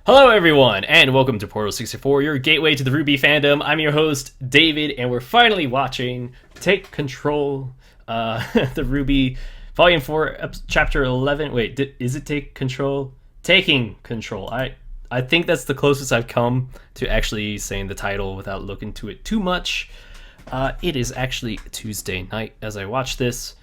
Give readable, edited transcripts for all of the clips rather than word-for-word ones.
Hello everyone, and welcome to Portal 64, your gateway to the RWBY fandom. I'm your host, David, and we're finally watching Take Control, the RWBY Volume 4, Chapter 11. Wait, is it Take Control? Taking Control. I think that's the closest I've come to actually saying the title without looking to it too much. It is actually Tuesday night as I watch this.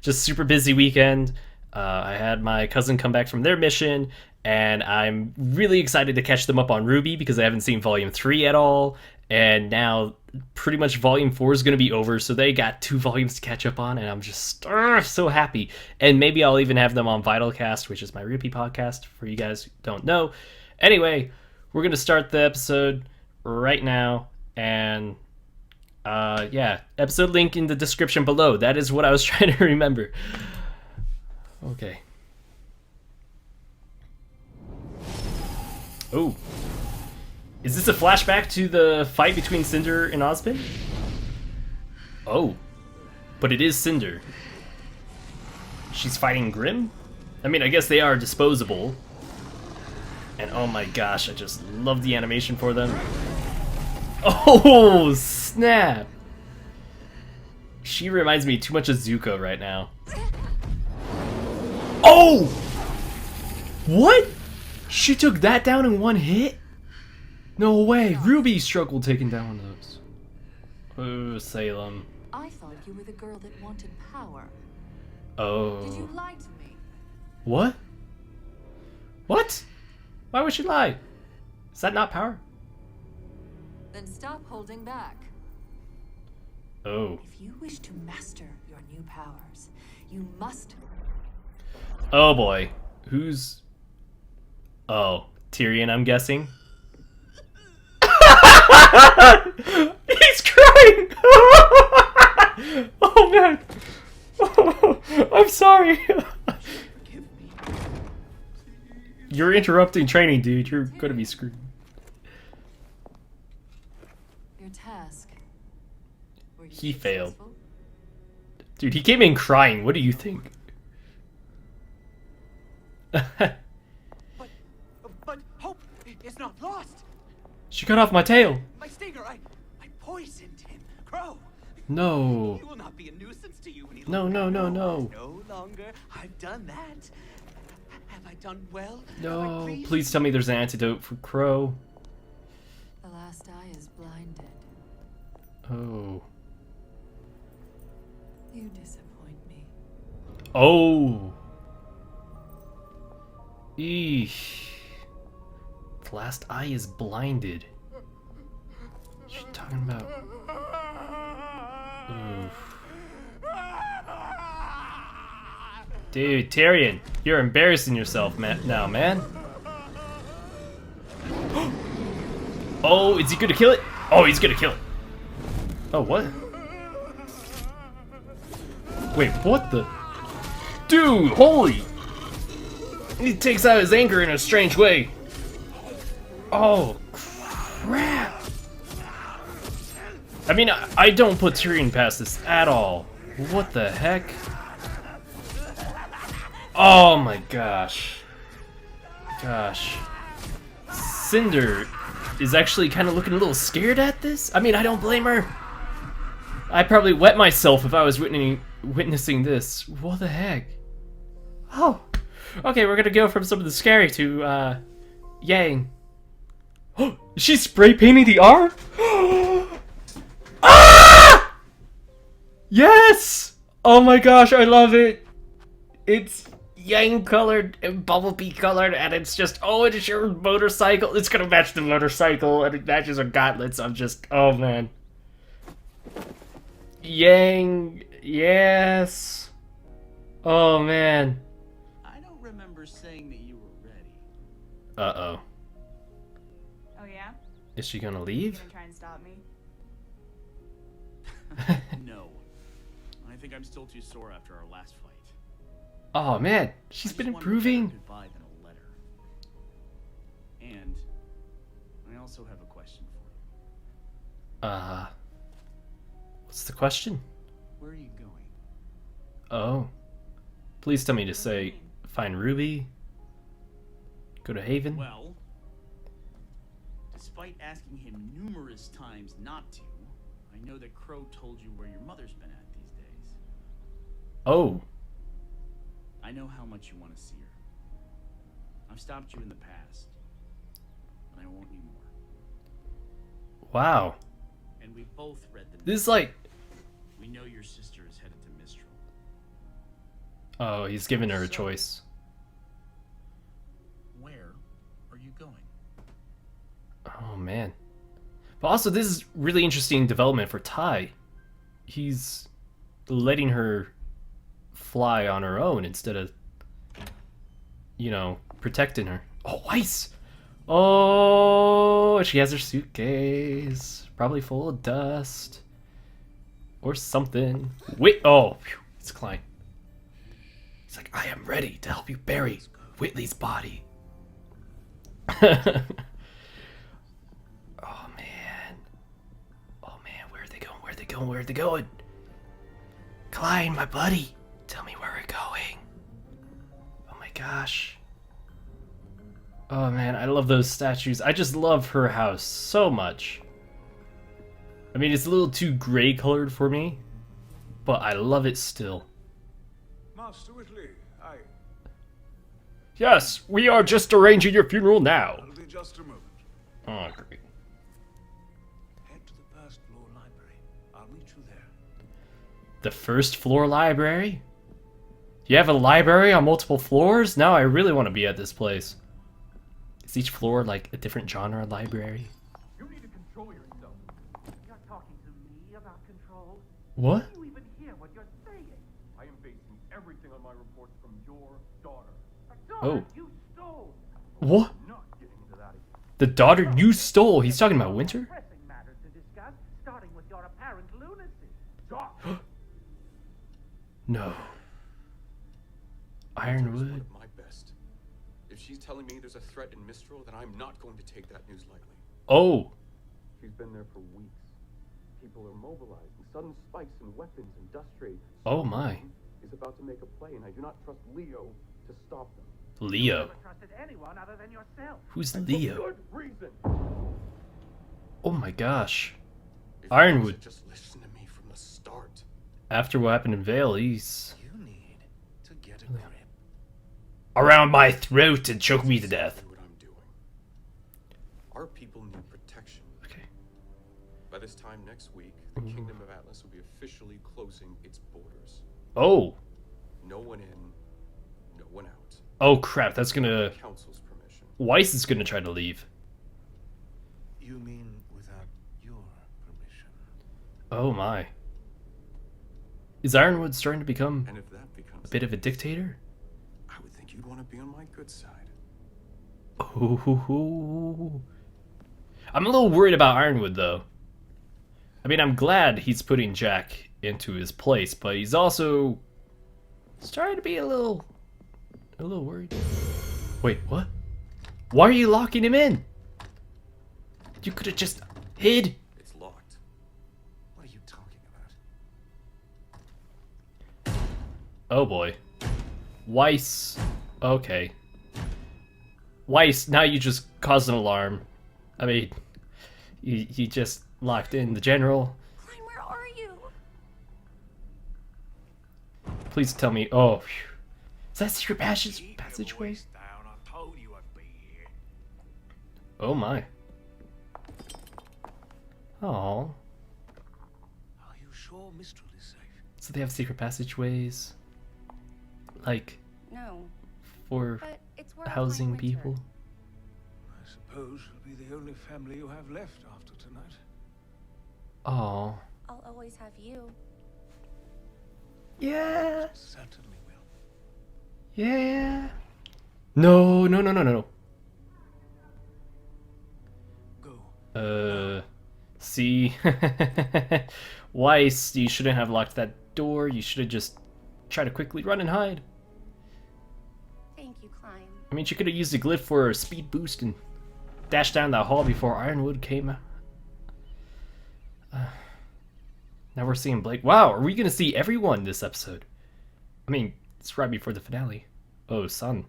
Just super busy weekend. I had my cousin come back from their mission, and I'm really excited to catch them up on RWBY because I haven't seen Volume 3 at all, and now pretty much Volume 4 is going to be over, so they got 2 volumes to catch up on, and I'm just so happy. And maybe I'll even have them on Vitalcast, which is my RWBY podcast, for you guys who don't know. Anyway, we're going to start the episode right now, and yeah, episode link in the description below. That is what I was trying to remember. Okay. Oh. Is this a flashback to the fight between Cinder and Ozpin? Oh. But it is Cinder. She's fighting Grimm? I mean, I guess they are disposable. And oh my gosh, I just love the animation for them. Oh, snap! She reminds me too much of Zuko right now. Oh! What? She took that down in one hit? No way. RWBY struggled taking down one of those. Oh, Salem. I thought you were the girl that wanted power. Oh. Did you lie to me? What? What? Why would she lie? Is that not power? Then stop holding back. Oh. If you wish to master your new powers, you must... Oh boy. Who's... Oh, Tyrion, I'm guessing. He's crying! Oh man! I'm sorry! You're interrupting training, dude. You're gonna be screwed. Your task. He failed. Dude, he came in crying. What do you think? But hope is not lost. She cut off my tail. My stinger, I poisoned him. Crow. No. He will not be a nuisance to you any No, longer. no, no, no. No longer. I've done that. Have I done well? No. Please tell me there's an antidote for Crow. The last eye is blinded. Oh. You disappoint me. Oh. Eesh. The last eye is blinded. What's she talking about? Oof. Dude, Tyrion, you're embarrassing yourself, now, man. Oh, is he gonna kill it? Oh, he's gonna kill it. Oh, what? Wait, what the? Dude, holy! He takes out his anger in a strange way. Oh, crap. I mean, I don't put Tyrion past this at all. What the heck? Oh my gosh. Gosh. Cinder is actually kind of looking a little scared at this. I mean, I don't blame her. I'd probably wet myself if I was witnessing this. What the heck? Oh. Okay, we're gonna go from some of the scary to, Yang. Oh, she's spray painting the arm? Ah! Yes! Oh my gosh, I love it. It's Yang colored and Bumblebee colored, and it's just, oh, it's your motorcycle. It's gonna match the motorcycle, and it matches her gauntlets. I'm just, oh man. Yang, yes. Oh man. I don't remember saying that you were ready. Uh-oh. Oh yeah? Is she gonna You leave? gonna try and stop me? No. I think I'm still too sore after our last fight. Oh man, she's been improving. Goodbye than a letter. And I also have a question for you. What's the question? Where are you going? Oh. Please tell me to say, find RWBY. Go to Haven. Well, despite asking him numerous times not to, I know that Crow told you where your mother's been at these days. Oh. I know how much you want to see her. I've stopped you in the past, and I won't anymore. Wow. And we both read the This is like... We know your sister is headed to Mistral. Oh, he's giving her a choice. Where are you going? Oh, man. But also, this is really interesting development for Ty. He's letting her fly on her own instead of, you know, protecting her. Oh, Weiss! Oh, she has her suitcase. Probably full of dust. Or something. Wait, oh, phew, it's Klein. He's like, I am ready to help you bury Whitley's body. Oh, man. Oh, man, where are they going? Where are they going? Where are they going? Klein, my buddy. Tell me where we're going. Oh, my gosh. Oh, man, I love those statues. I just love her house so much. I mean, it's a little too gray colored for me, but I love it still. Master Whitley, Yes, we are just arranging your funeral now. It'll be just a moment. Oh, great. Head to the first floor library. I'll meet you there. The first floor library? You have a library on multiple floors? Now I really want to be at this place. Is each floor like a different genre library? You need to control yourself. You're talking to me about control? What? Do you even hear what you're saying? I am basing everything on my reports from your daughter. A daughter you stole. What? I'm not getting into that again. The daughter you stole? He's talking about Winter? Pressing matters to discuss, starting with your apparent lunacy. Stop. No. One Ironwood. of my best. If she's telling me there's a threat in Mistral, then I'm not going to take that news lightly. Oh. She's been there for weeks. People are mobilizing. Sudden spikes in weapons and dust trade. Oh my. Is about to make a play, and I do not trust Leo to stop them. Leo. Never trusted anyone other than yourself. Who's For Leo? good reason. Oh my gosh. If Ironwood. you just listen to me from the start. After what happened in Vale, he's You need to get a grip. around my throat and choke me to death. What I'm doing. Our people need protection. Okay. By this time next week, the Kingdom of Atlas will be officially closing its borders. Oh. No one in, no one out. Oh crap, that's gonna... Council's permission. Weiss is gonna try to leave. You mean without your permission? Oh my. Is Ironwood starting to become And if that becomes a bit of a dictator? I would think you'd want to be on my good side. Ooh. I'm a little worried about Ironwood though. I mean, I'm glad he's putting Jack into his place, but he's also starting to be a little worried. Wait, what? Why are you locking him in? You could have just hid. It's locked. What are you talking about? Oh boy. Weiss. Okay. Weiss, now you just caused an alarm. I mean, you just locked in the general. Klein, where are you? Please tell me. Oh, phew. Is that secret passageway? Down. I told you I'd be here. Oh my. Oh. Are you sure Mistral is safe? So they have secret passageways, like No, for but it's where housing Winter. people. I suppose she'll be the only family you have left after tonight. Oh. I'll always have you. Yeah. Certainly will. Yeah. No, no, no, no, no, Go. no. See. Weiss, you shouldn't have locked that door. You should have just tried to quickly run and hide. Thank you, Klein. I mean, she could have used a glyph for a speed boost and dashed down that hall before Ironwood came. Now we're seeing Blake. Wow, are we going to see everyone this episode? I mean, it's right before the finale. Oh, son.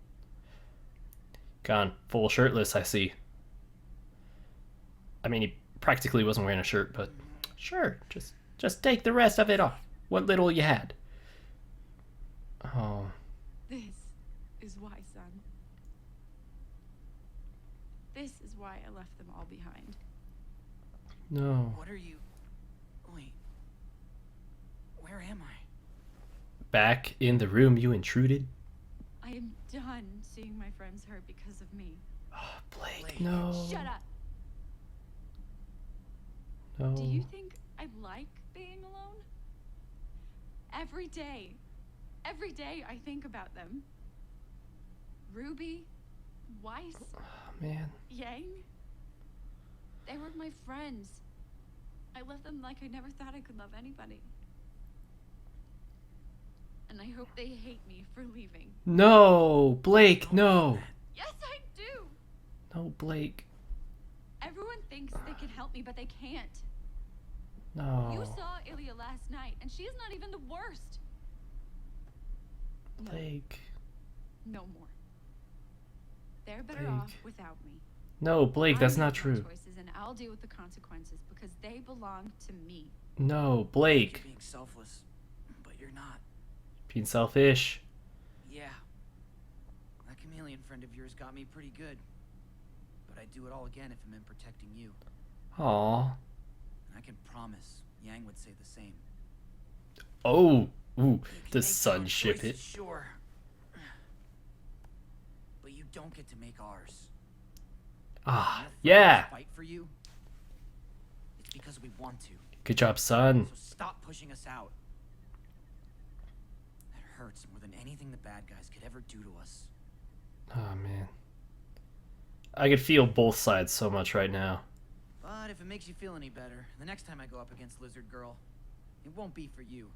Gone full shirtless, I see. I mean, he practically wasn't wearing a shirt, but sure, just take the rest of it off. What little you had. Oh. This is why, son. This is why I left them all behind. No. What are you... Wait. Where am I? Back in the room you intruded? I am done seeing my friends hurt because of me. Oh, Blake, no. Shut up! No. Do you think I like being alone? Every day I think about them. RWBY, Weiss, Oh, man. Yang. They were my friends. I left them like I never thought I could love anybody. And I hope they hate me for leaving. No, Blake, no. Yes, I do! No, Blake. Everyone thinks they can help me, but they can't. No. You saw Ilya last night, and she is not even the worst. No, Blake. no more. They're better Blake. off without me. No, Blake, that's I not make my true. choices, and I'll deal with the consequences because they belong to me. No, Blake. You're being selfless, but you're not. Being selfish. Yeah. That chameleon friend of yours got me pretty good. But I'd do it all again if it meant protecting you. Aw. And I can promise Yang would say the same. Oh. Ooh. You can The make sun your own ship choices, it. Sure. But you don't get to make ours. Ah, And if yeah. we fight for you, it's because we want to. Good job, son. So stop pushing us out. That hurts more than anything the bad guys could ever do to us. Oh, man. I could feel both sides so much right now. But if it makes you feel any better, the next time I go up against Lizard Girl, it won't be for you.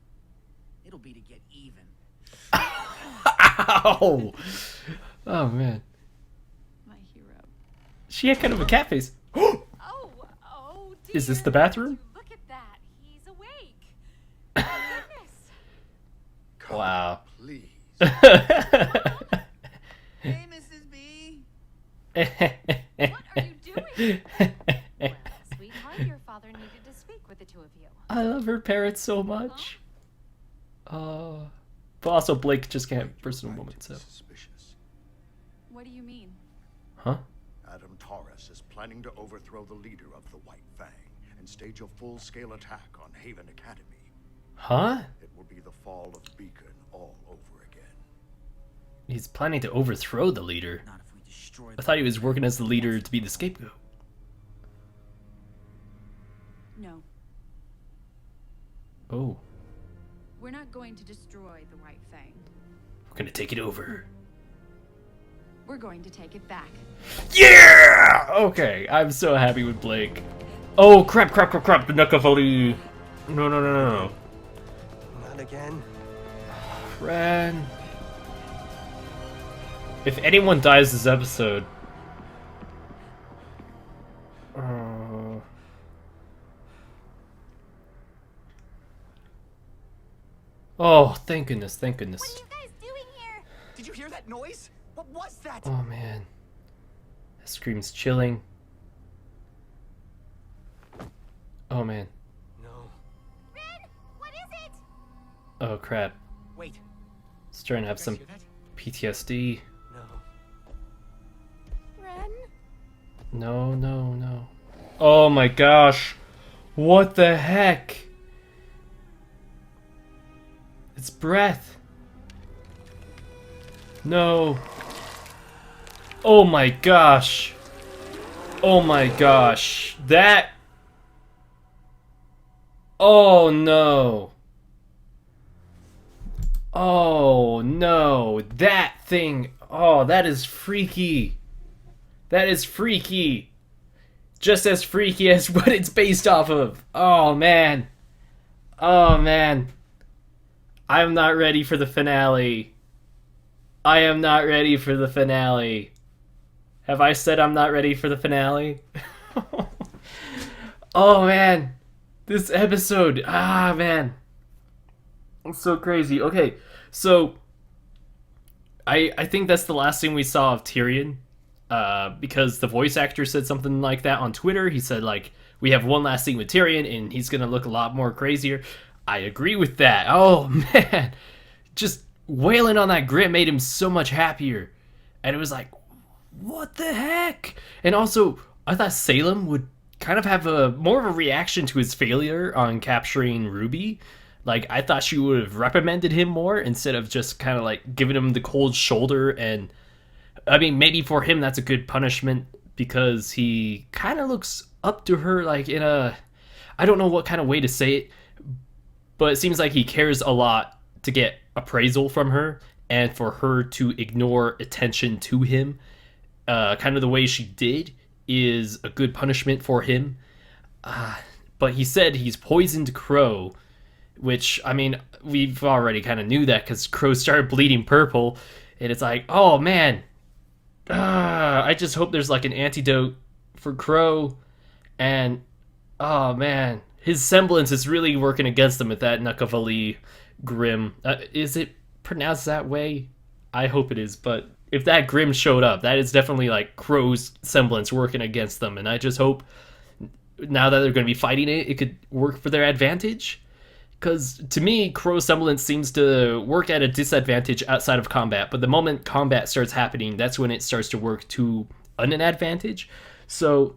It'll be to get even. Ow! Oh, man. My hero. She had kind of a cat face. Oh, dear. Is this the bathroom? Look at that. He's awake. Oh, goodness. Wow. Please. Hey, Mrs. B. What are you doing? Well, sweetheart, your father needed to speak with the two of you. I love her parrot so much. But also Blake just can't have personal moments, so. Suspicious. What do you mean? Huh? Adam Taurus is planning to overthrow the leader of the White Fang and stage a full-scale attack on Haven Academy. Huh? It will be the fall of Beacon all over again. He's planning to overthrow the leader. Not if we destroy I thought he was working as the leader to be the scapegoat. No. Oh. We're not going to destroy the White Fang. We're gonna take it over. We're going to take it back. Yeah! Okay, I'm so happy with Blake. Oh, crap, the Nuckelavee. No. Not again. Ren. If anyone dies this episode... Oh, thank goodness. What are you guys doing here? Did you hear that noise? What was that? Oh, man. That scream's chilling. Oh, man. No. Ren, what is it? Oh, crap. Wait. Starting to have You guys some hear that? PTSD. No. No. Oh my gosh. What the heck? It's breath. No. Oh my gosh. That. Oh no. Oh no. That thing. Oh, that is freaky. That is freaky. Just as freaky as what it's based off of. Oh, man. I'm not ready for the finale. I am not ready for the finale. Have I said I'm not ready for the finale? Oh, man. This episode. Ah, man. It's so crazy. Okay, so I think that's the last thing we saw of Tyrion. because the voice actor said something like that on Twitter. He said, like, we have one last scene with Tyrion, and he's going to look a lot more crazier. I agree with that. Oh, man. Just wailing on that grit made him so much happier. And it was like, what the heck? And also, I thought Salem would kind of have a more of a reaction to his failure on capturing Ruby. Like, I thought she would have reprimanded him more instead of just kind of like giving him the cold shoulder. And I mean, maybe for him that's a good punishment because he kind of looks up to her, like, in a, I don't know what kind of way to say it, but it seems like he cares a lot to get appraisal from her and for her to ignore attention to him. Kind of the way she did is a good punishment for him. But he said he's poisoned Crow, which, I mean, we've already kind of knew that because Crow started bleeding purple, and it's like, oh man, I just hope there's like an antidote for Crow. And oh man, his semblance is really working against him with that Nuckelavee Grim. Is it pronounced that way? I hope it is, but if that Grim showed up, that is definitely like Crow's semblance working against them, and I just hope now that they're going to be fighting it, it could work for their advantage. Because to me, Crow's semblance seems to work at a disadvantage outside of combat, but the moment combat starts happening, that's when it starts to work to an advantage. So,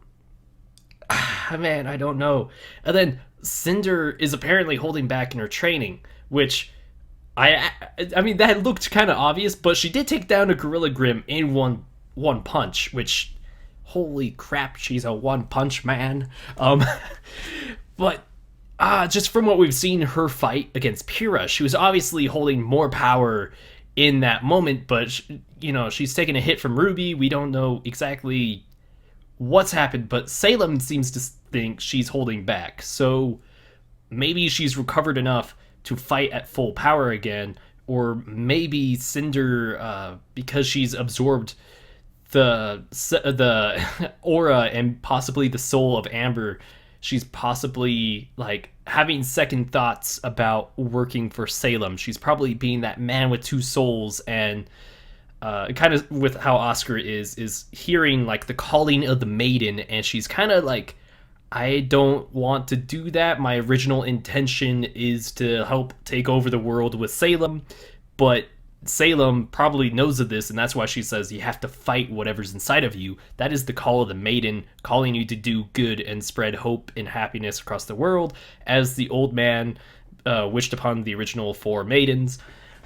man, I don't know. And then Cinder is apparently holding back in her training, which I mean, that looked kind of obvious, but she did take down a Gorilla Grim in one punch, which, holy crap, she's a one-punch man. But just from what we've seen her fight against Pyrrha, she was obviously holding more power in that moment, but, you know, she's taken a hit from Ruby. We don't know exactly what's happened, but Salem seems to think she's holding back. So maybe she's recovered enough to fight at full power again, or maybe Cinder, because she's absorbed the aura and possibly the soul of Amber, she's possibly like having second thoughts about working for Salem. She's probably being that man with two souls, and kind of with how Oscar is hearing like the calling of the maiden, and she's kind of like, I don't want to do that. My original intention is to help take over the world with Salem, but Salem probably knows of this, and that's why she says you have to fight whatever's inside of you. That is the call of the maiden, calling you to do good and spread hope and happiness across the world, as the old man wished upon the original four maidens.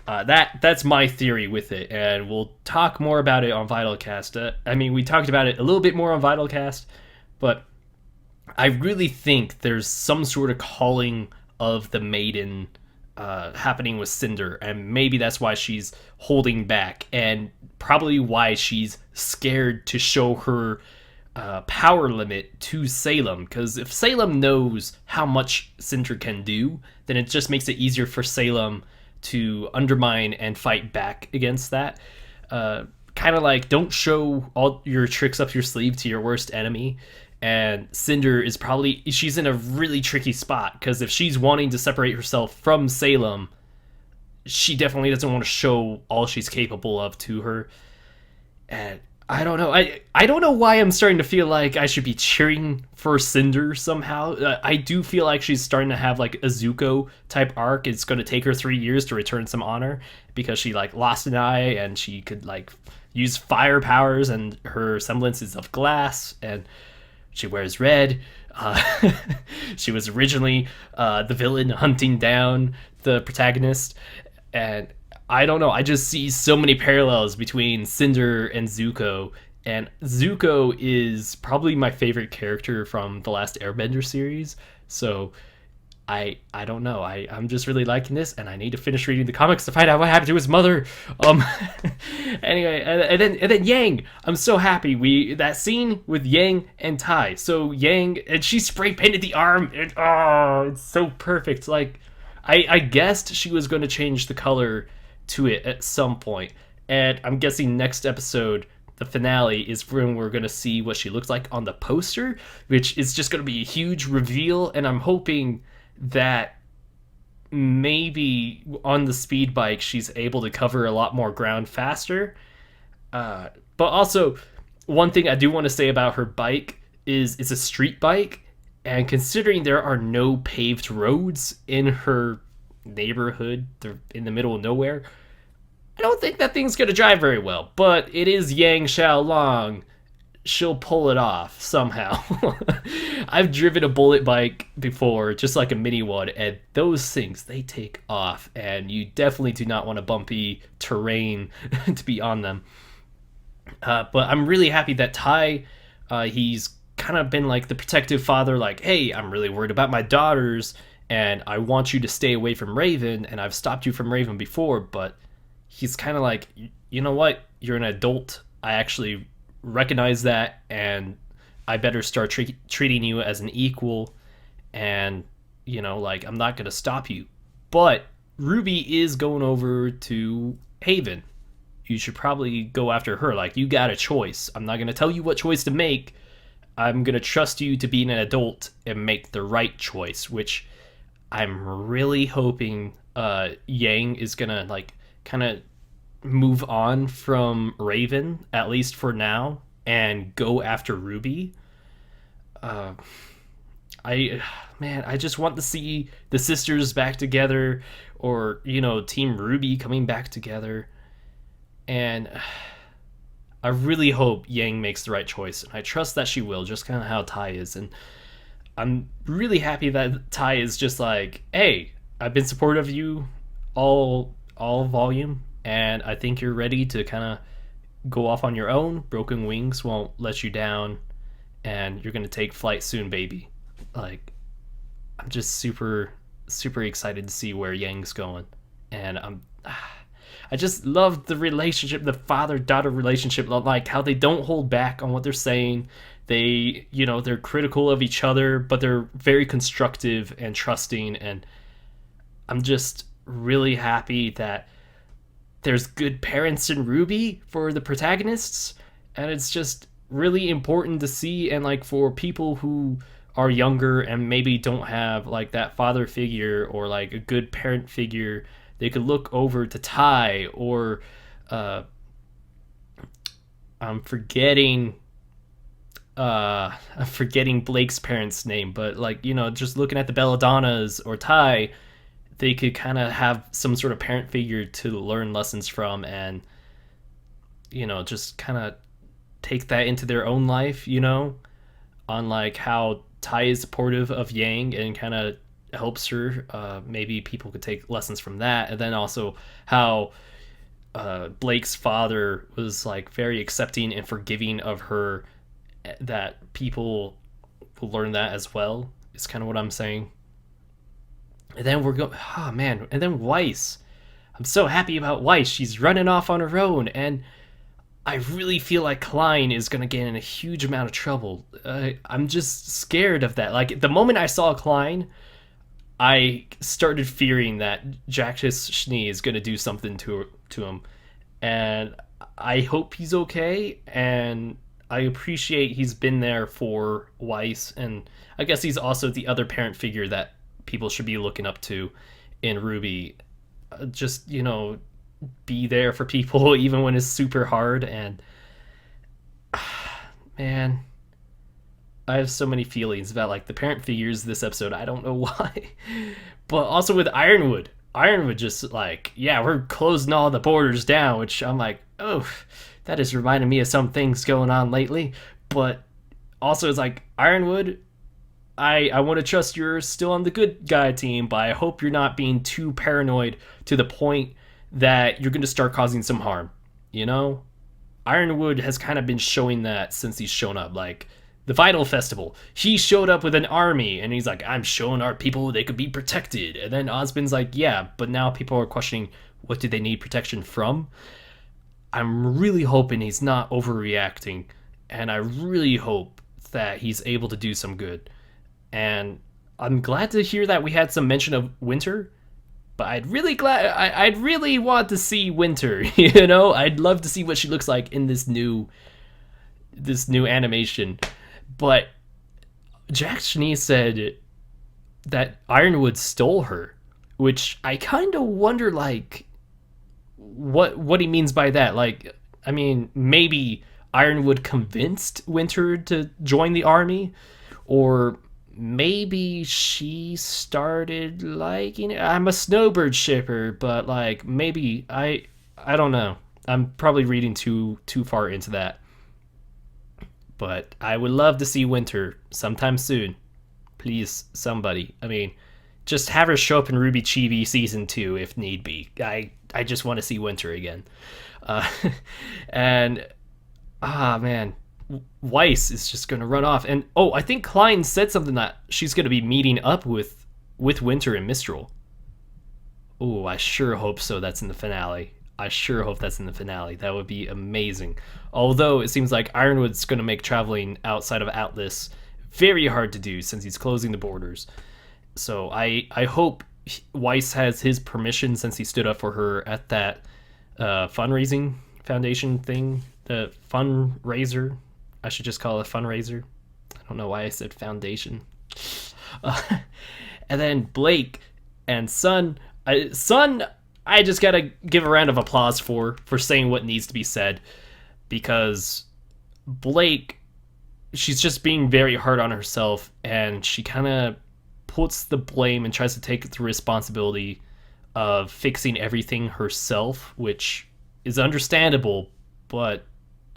That's my theory with it, and we'll talk more about it on Vitalcast. I mean, we talked about it a little bit more on Vitalcast, but I really think there's some sort of calling of the maiden happening with Cinder, and maybe that's why she's holding back, and probably why she's scared to show her power limit to Salem, because if Salem knows how much Cinder can do, then it just makes it easier for Salem to undermine and fight back against that. Kind of like, don't show all your tricks up your sleeve to your worst enemy. And Cinder is probably, she's in a really tricky spot, because if she's wanting to separate herself from Salem, she definitely doesn't want to show all she's capable of to her. And I don't know. I don't know why I'm starting to feel like I should be cheering for Cinder somehow. I do feel like she's starting to have like a Zuko type arc. It's going to take her 3 years to return some honor, because she like lost an eye and she could like use fire powers, and her semblance is of glass, and she wears red. She was originally the villain hunting down the protagonist. And I don't know, I just see so many parallels between Cinder and Zuko. And Zuko is probably my favorite character from the last Airbender series. So I don't know. I'm just really liking this, and I need to finish reading the comics to find out what happened to his mother. Anyway, and then Yang. I'm so happy that scene with Yang and Tai. So Yang, and she spray painted the arm. And, it's so perfect. Like, I guessed she was going to change the color to it at some point, and I'm guessing next episode, the finale, is when we're going to see what she looks like on the poster, which is just going to be a huge reveal. And I'm hoping that maybe on the speed bike she's able to cover a lot more ground faster, but also one thing I do want to say about her bike is it's a street bike, and considering there are no paved roads in her neighborhood, they're in the middle of nowhere, I don't think that thing's gonna drive very well. But it is Yang Xiaolong. She'll pull it off somehow. I've driven a bullet bike before, just like a mini one, and those things, they take off, and you definitely do not want a bumpy terrain to be on them. But I'm really happy that Tai, he's kind of been like the protective father, like, hey, I'm really worried about my daughters, and I want you to stay away from Raven, and I've stopped you from Raven before, but he's kind of like, you know what, you're an adult, I actually recognize that, and I better start treating you as an equal, and, you know, like, I'm not going to stop you. But Ruby is going over to Haven. You should probably go after her. Like, you got a choice. I'm not going to tell you what choice to make. I'm going to trust you to be an adult and make the right choice, which I'm really hoping Yang is going to, like, kind of move on from Raven, at least for now, and go after Ruby. I just want to see the sisters back together, or, you know, Team Ruby coming back together. And I really hope Yang makes the right choice, and I trust that she will, just kind of how Tai is. And I'm really happy that Tai is just like, hey, I've been supportive of you all volume, and I think you're ready to kind of go off on your own. Broken wings won't let you down, and you're going to take flight soon, baby. Like, I'm just super, super excited to see where Yang's going. And I just love the relationship, the father-daughter relationship, like how they don't hold back on what they're saying. They, you know, they're critical of each other, but they're very constructive and trusting, and I'm just really happy that there's good parents in RWBY for the protagonists, and it's just really important to see. And like for people who are younger and maybe don't have like that father figure or like a good parent figure, they could look over to Tai, or I'm forgetting Blake's parents' name, but like, you know, just looking at the Belladonnas or Tai, they could kind of have some sort of parent figure to learn lessons from, and, you know, just kind of take that into their own life, you know, on like how Tai is supportive of Yang and kind of helps her. Maybe people could take lessons from that. And then also how Blake's father was like very accepting and forgiving of her, that people will learn that as well, is kind of what I'm saying. And then and then Weiss. I'm so happy about Weiss. She's running off on her own, and I really feel like Klein is going to get in a huge amount of trouble. I'm just scared of that. Like, the moment I saw Klein, I started fearing that Jacques Schnee is going to do something to him. And I hope he's okay, and I appreciate he's been there for Weiss, and I guess he's also the other parent figure that people should be looking up to in RWBY. Just, you know, be there for people even when it's super hard. And man, I have so many feelings about like the parent figures this episode. I don't know why. But also with Ironwood just like, yeah, we're closing all the borders down, which I'm like, oh, that is reminding me of some things going on lately. But also it's like, Ironwood, I want to trust you're still on the good guy team, but I hope you're not being too paranoid to the point that you're going to start causing some harm, you know? Ironwood has kind of been showing that since he's shown up. Like, the Vital Festival, he showed up with an army, and he's like, I'm showing our people they could be protected. And then Osmond's like, yeah, but now people are questioning, what do they need protection from? I'm really hoping he's not overreacting, and I really hope that he's able to do some good. And I'm glad to hear that we had some mention of Winter, but I'd really want to see Winter, you know? I'd love to see what she looks like in this new animation. But Jack Schnee said that Ironwood stole her, which I kind of wonder, like, what he means by that. Like, I mean, maybe Ironwood convinced Winter to join the army, or maybe she started liking it. I'm a snowbird shipper, but like maybe I don't know. I'm probably reading too far into that. But I would love to see Winter sometime soon. Please, somebody. I mean, just have her show up in RWBY Chibi Season 2 if need be. I just want to see Winter again. And, man, Weiss is just going to run off. And, I think Klein said something that she's going to be meeting up with Winter and Mistral. Oh, I sure hope so. That's in the finale. I sure hope that's in the finale. That would be amazing. Although it seems like Ironwood's going to make traveling outside of Atlas very hard to do since he's closing the borders. So I hope Weiss has his permission since he stood up for her at that fundraising foundation thing. The fundraiser. I should just call it a fundraiser. I don't know why I said foundation. And then Blake and Sun. I just gotta give a round of applause for saying what needs to be said, because Blake, she's just being very hard on herself, and she kind of puts the blame and tries to take the responsibility of fixing everything herself, which is understandable, but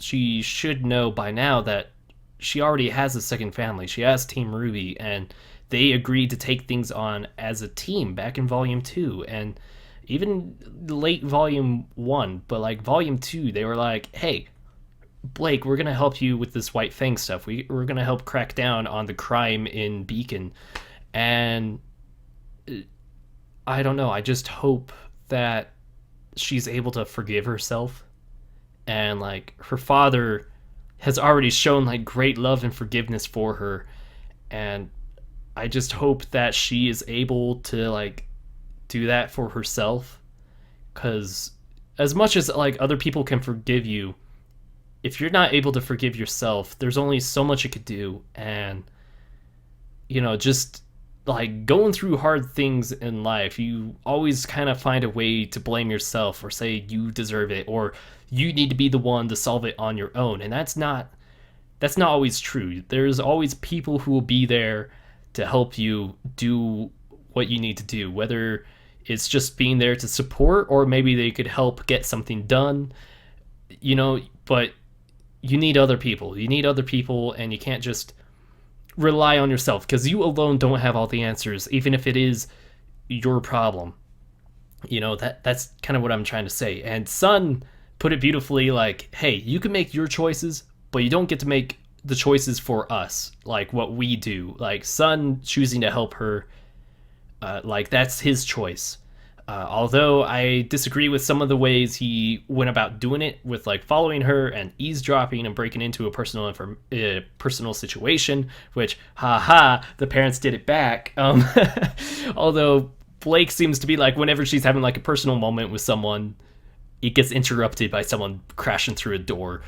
she should know by now that she already has a second family. She has Team RWBY, and they agreed to take things on as a team back in Volume 2, and even late Volume 1, but like Volume 2, they were like, hey, Blake, we're going to help you with this White Fang stuff. We're going to help crack down on the crime in Beacon. And I don't know, I just hope that she's able to forgive herself. And like her father has already shown like great love and forgiveness for her. And I just hope that she is able to like do that for herself, because as much as like other people can forgive you, if you're not able to forgive yourself, there's only so much you could do. And just like going through hard things in life, you always kind of find a way to blame yourself or say you deserve it or you need to be the one to solve it on your own. And that's not always true. There's always people who will be there to help you do what you need to do, whether it's just being there to support, or maybe they could help get something done, but you need other people. You need other people, and you can't just rely on yourself, because you alone don't have all the answers, even if it is your problem. That's kind of what I'm trying to say. And Sun put it beautifully, like, hey, you can make your choices, but you don't get to make the choices for us, like what we do. Like Sun choosing to help her, like that's his choice. Although I disagree with some of the ways he went about doing it, with like following her and eavesdropping and breaking into a personal situation, which the parents did it back. Although Blake seems to be like, whenever she's having like a personal moment with someone, it gets interrupted by someone crashing through a door,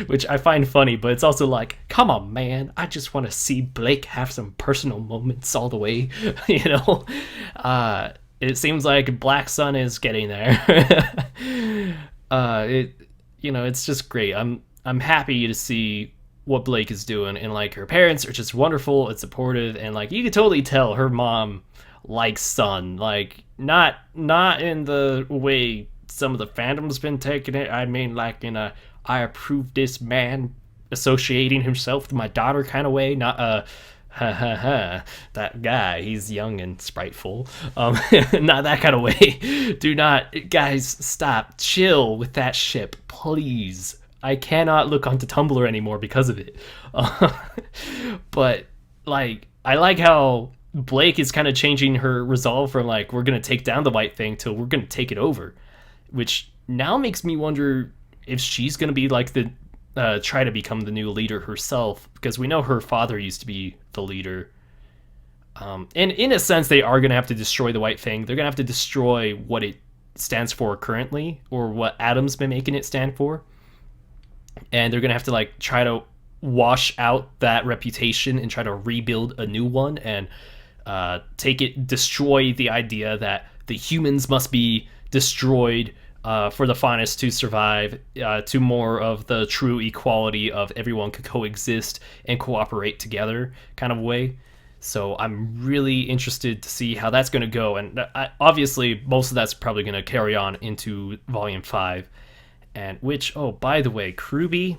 which I find funny, but it's also like, come on, man, I just want to see Blake have some personal moments all the way, It seems like Black Sun is getting there. It's just great. I'm happy to see what Blake is doing, and like her parents are just wonderful and supportive, and like you can totally tell her mom likes Sun, like not in the way some of the fandom's been taking it. I mean, like in a I approve this man associating himself with my daughter kind of way, not that guy, he's young and spiteful, not that kind of way. Do not, guys, stop, chill with that ship, please. I cannot look onto Tumblr anymore because of it. But like, I like how Blake is kind of changing her resolve from like, we're gonna take down the White Fang to we're gonna take it over, which now makes me wonder if she's gonna be like the try to become the new leader herself, because we know her father used to be the leader. And in a sense, they are going to have to destroy the White Fang. They're going to have to destroy what it stands for currently, or what Adam's been making it stand for. And they're going to have to like try to wash out that reputation and try to rebuild a new one, and destroy the idea that the humans must be destroyed for the finest to survive, to more of the true equality of everyone could coexist and cooperate together kind of way. So I'm really interested to see how that's going to go. And obviously, most of that's probably going to carry on into Volume 5. And which, oh, by the way, RWBY,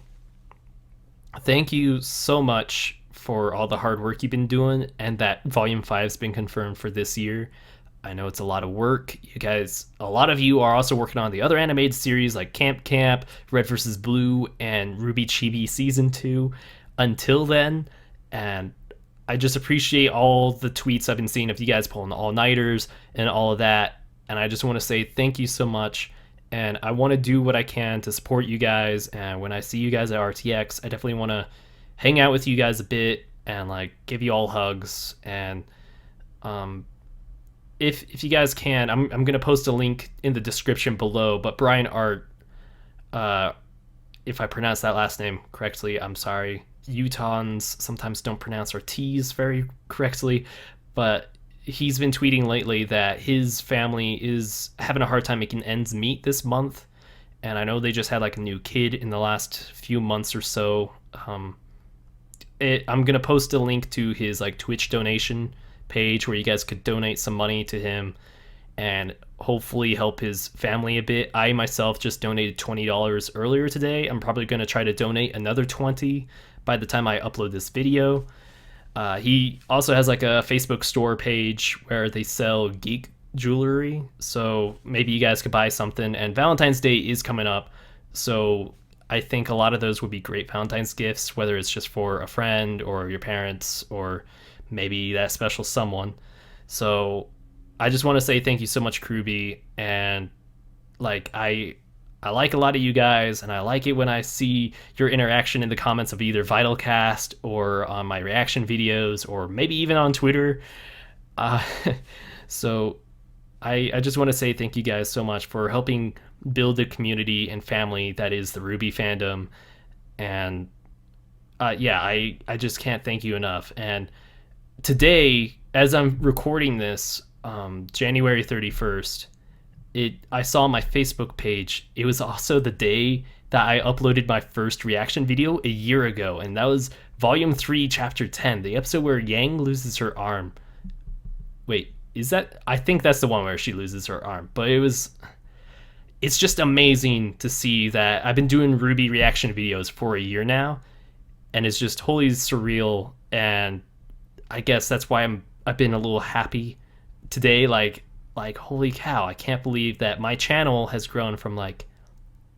thank you so much for all the hard work you've been doing, and that Volume 5's been confirmed for this year. I know it's a lot of work. You guys, a lot of you are also working on the other animated series like Camp, Red vs. Blue, and RWBY Chibi Season 2 until then. And I just appreciate all the tweets I've been seeing of you guys pulling the all-nighters and all of that. And I just want to say thank you so much. And I want to do what I can to support you guys. And when I see you guys at RTX, I definitely want to hang out with you guys a bit and like give you all hugs. And if you guys can, I'm gonna post a link in the description below. But Brian Art, if I pronounce that last name correctly, I'm sorry. Utahns sometimes don't pronounce our T's very correctly, but he's been tweeting lately that his family is having a hard time making ends meet this month. And I know they just had like a new kid in the last few months or so. I'm gonna post a link to his like Twitch donation page where you guys could donate some money to him and hopefully help his family a bit. I myself just donated $20 earlier today. I'm probably going to try to donate another $20 by the time I upload this video. He also has like a Facebook store page where they sell geek jewelry, so maybe you guys could buy something. And Valentine's Day is coming up, so I think a lot of those would be great Valentine's gifts, whether it's just for a friend or your parents or maybe that special someone. So I just want to say thank you so much, RWBY. And like I like a lot of you guys, and I like it when I see your interaction in the comments of either Vitalcast or on my reaction videos or maybe even on Twitter. So I just want to say thank you guys so much for helping build the community and family that is the RWBY fandom. And yeah, I just can't thank you enough. And today, as I'm recording this, January 31st, I saw on my Facebook page, it was also the day that I uploaded my first reaction video a year ago, and that was Volume 3, Chapter 10, the episode where Yang loses her arm. Wait, is that? I think that's the one where she loses her arm, but it's just amazing to see that I've been doing RWBY reaction videos for a year now, and it's just wholly surreal. And I guess that's why I've been a little happy today. Like holy cow, I can't believe that my channel has grown from like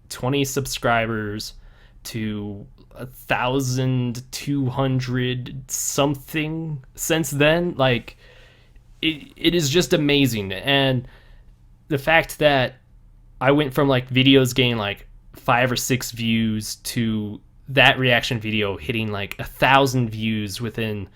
20 subscribers to 1,200 something since then. Like it is just amazing. And the fact that I went from like videos getting like 5 or 6 views to that reaction video hitting like 1,000 views within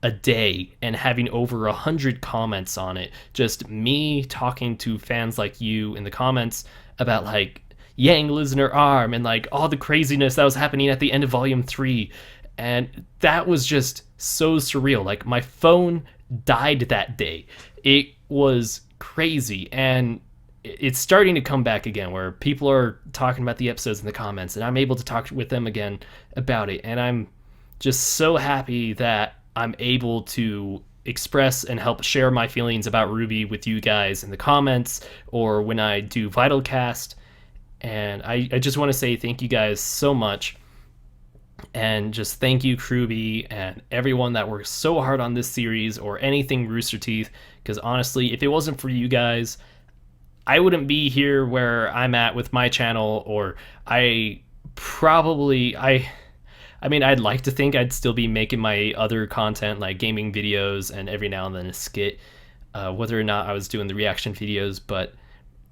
a day and having over 100 comments on it, just me talking to fans like you in the comments about like Yang losing her arm and like all the craziness that was happening at the end of Volume 3. And that was just so surreal. Like my phone died that day. It was crazy. And it's starting to come back again where people are talking about the episodes in the comments, and I'm able to talk with them again about it. And I'm just so happy that I'm able to express and help share my feelings about RWBY with you guys in the comments or when I do Vitalcast. And I just want to say thank you guys so much. And just thank you, RWBY, and everyone that worked so hard on this series or anything Rooster Teeth. Because honestly, if it wasn't for you guys, I wouldn't be here where I'm at with my channel, or I mean, I'd like to think I'd still be making my other content like gaming videos and every now and then a skit, whether or not I was doing the reaction videos. But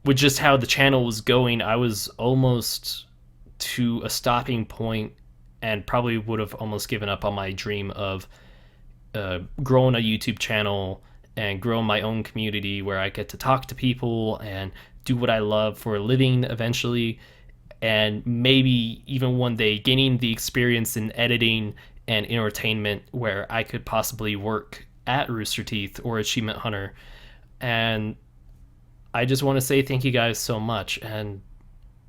with just how the channel was going, I was almost to a stopping point and probably would have almost given up on my dream of growing a YouTube channel and growing my own community where I get to talk to people and do what I love for a living eventually. And maybe even one day gaining the experience in editing and entertainment where I could possibly work at Rooster Teeth or Achievement Hunter. And I just want to say thank you guys so much. And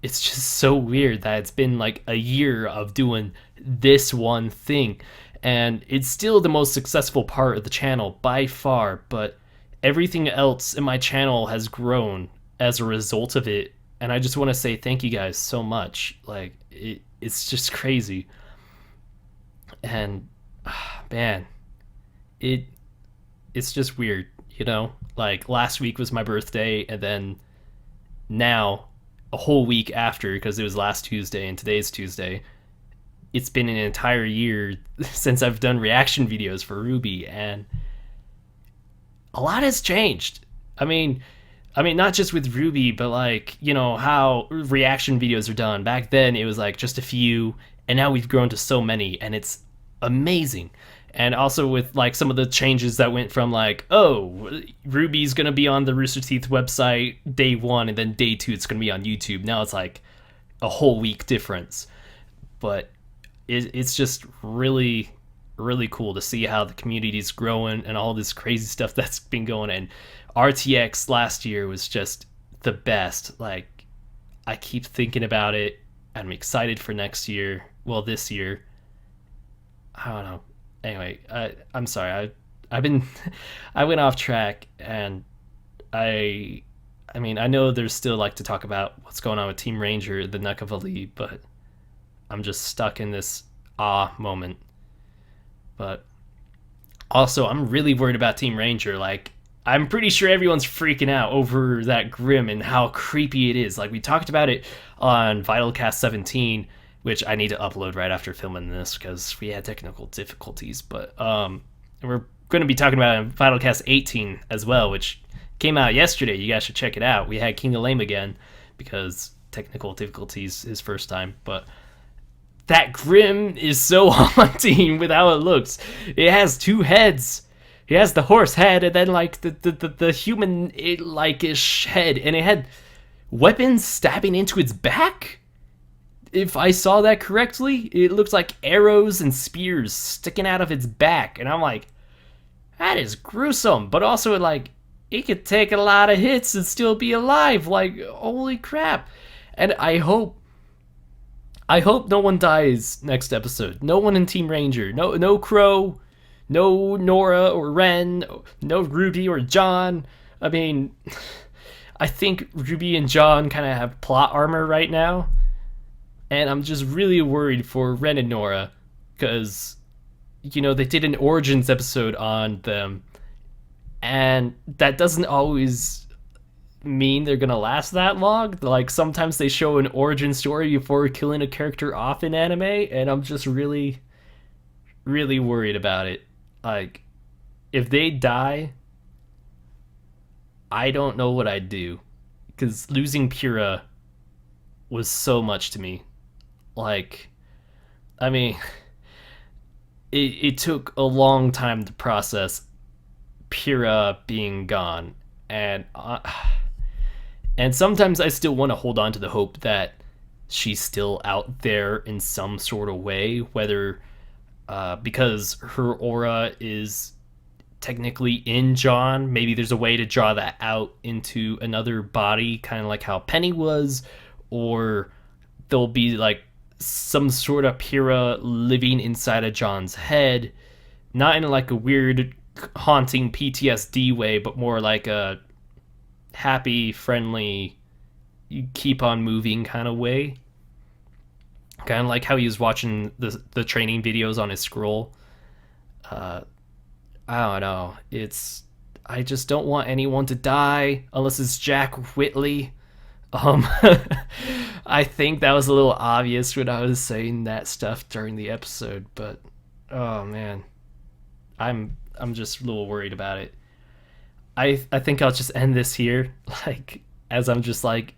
it's just so weird that it's been like a year of doing this one thing, and it's still the most successful part of the channel by far, but everything else in my channel has grown as a result of it. And I just want to say thank you guys so much. Like, it's just crazy. And man, it's just weird, you know? Like, last week was my birthday, and then now, a whole week after, because it was last Tuesday and today's Tuesday, it's been an entire year since I've done reaction videos for RWBY, and a lot has changed. I mean, not just with RWBY, but like, you know, how reaction videos are done. Back then, it was like just a few, and now we've grown to so many, and it's amazing. And also with like some of the changes that went from like, oh, RWBY's gonna be on the Rooster Teeth website day 1, and then day 2 it's gonna be on YouTube. Now it's like a whole week difference. But it's just really, really cool to see how the community's growing and all this crazy stuff that's been going. And RTX last year was just the best. Like, I keep thinking about it. I'm excited for next year. Well, this year. I don't know. Anyway, I'm sorry. I went off track, and I mean, I know there's still like to talk about what's going on with Team Ranger, the Nuckelavee, but I'm just stuck in this moment. But also, I'm really worried about Team Ranger. Like, I'm pretty sure everyone's freaking out over that Grim and how creepy it is. Like, we talked about it on Vitalcast 17, which I need to upload right after filming this because we had technical difficulties. But we're going to be talking about it in Vitalcast 18 as well, which came out yesterday. You guys should check it out. We had King of Lame again because technical difficulties his first time. But that Grim is so haunting with how it looks. It has 2 heads. He has the horse head and then like the human like-ish head, and it had weapons stabbing into its back. If I saw that correctly, it looks like arrows and spears sticking out of its back, and I'm like, that is gruesome. But also, like, it could take a lot of hits and still be alive. Like, holy crap! And I hope no one dies next episode. No one in Team Ranger. No Crow, no Nora or Ren, no Ruby or John. I mean, I think Ruby and John kind of have plot armor right now. And I'm just really worried for Ren and Nora, because, you know, they did an Origins episode on them, and that doesn't always mean they're gonna last that long. Like, sometimes they show an origin story before killing a character off in anime, and I'm just really, really worried about it. Like, if they die, I don't know what I'd do, because losing Pyrrha was so much to me. Like, I mean, it took a long time to process Pyrrha being gone, and sometimes I still want to hold on to the hope that she's still out there in some sort of way, whether because her aura is technically in John, maybe there's a way to draw that out into another body, kind of like how Penny was, or there'll be like some sort of Pyrrha living inside of John's head, not in like a weird haunting PTSD way, but more like a happy, friendly, you keep on moving kind of way. Kind of like how he was watching the training videos on his scroll. I don't know. I just don't want anyone to die unless it's Jack Whitley. I think that was a little obvious when I was saying that stuff during the episode, but oh man, I'm just a little worried about it. I think I'll just end this here, like, as I'm just like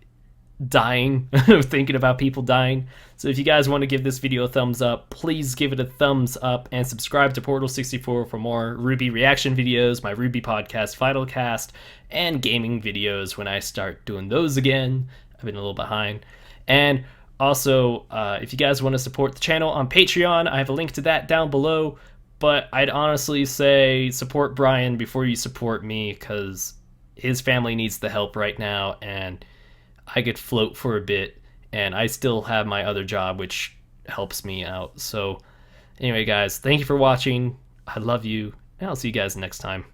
dying thinking about people dying. So if you guys want to give this video a thumbs up, please give it a thumbs up, and subscribe to Portal 64 for more RWBY reaction videos, my RWBY podcast, Vitalcast, and gaming videos when I start doing those again. I've been a little behind. And also, if you guys want to support the channel on Patreon, I have a link to that down below. But I'd honestly say support Brian before you support me, because his family needs the help right now, and I could float for a bit, and I still have my other job, which helps me out. So anyway, guys, thank you for watching. I love you, and I'll see you guys next time.